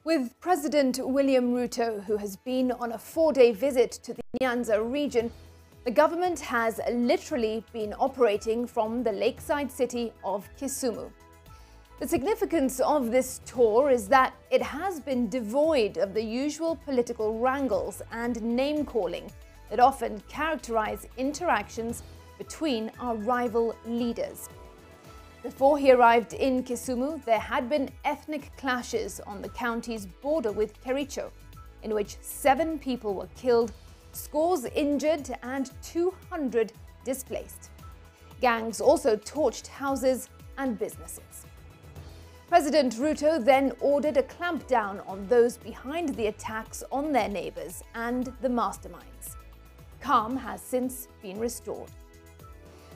With President William Ruto, who has been on a 4-day visit to the Nyanza region, the government has literally been operating from the lakeside city of Kisumu. The significance of this tour is that it has been devoid of the usual political wrangles and name-calling that often characterize interactions between our rival leaders. Before he arrived in Kisumu, there had been ethnic clashes on the county's border with Kericho, in which 7 people were killed, scores injured, and 200 displaced. Gangs also torched houses and businesses. President Ruto then ordered a clampdown on those behind the attacks on their neighbors and the masterminds. Calm has since been restored.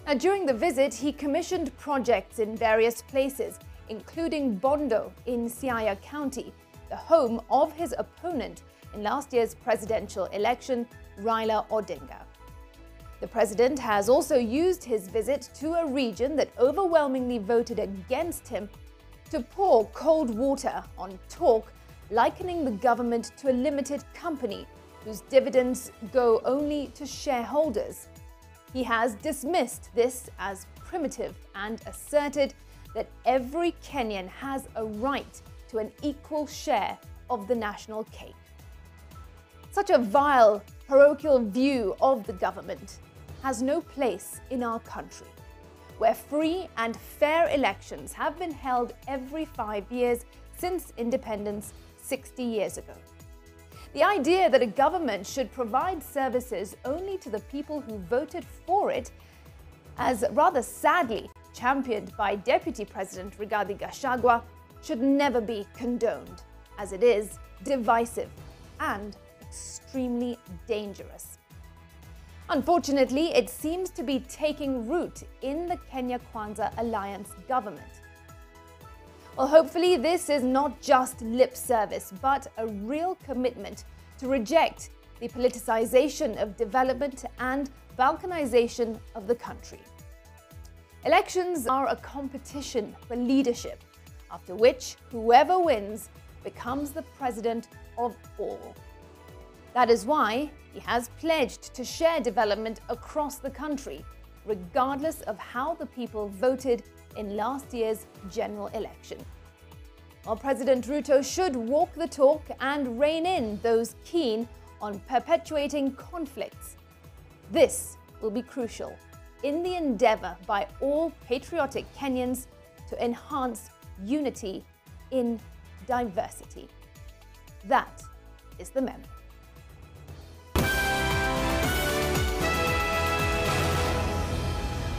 Now, during the visit, he commissioned projects in various places, including Bondo in Siaya County, the home of his opponent in last year's presidential election, Raila Odinga. The president has also used his visit to a region that overwhelmingly voted against him to pour cold water on talk, likening the government to a limited company whose dividends go only to shareholders. He has dismissed this as primitive and asserted that every Kenyan has a right to an equal share of the national cake. Such a vile, parochial view of the government has no place in our country, where free and fair elections have been held every 5 years since independence 60 years ago. The idea that a government should provide services only to the people who voted for it, as rather sadly championed by Deputy President Rigathi Gachagua, should never be condoned, as it is divisive and extremely dangerous. Unfortunately, it seems to be taking root in the Kenya Kwanza Alliance government. Well, hopefully this is not just lip service, but a real commitment to reject the politicization of development and balkanization of the country. Elections are a competition for leadership, after which whoever wins becomes the president of all. That is why he has pledged to share development across the country, regardless of how the people voted in last year's general election. While President Ruto should walk the talk and rein in those keen on perpetuating conflicts, this will be crucial in the endeavor by all patriotic Kenyans to enhance unity in diversity. That is the memo.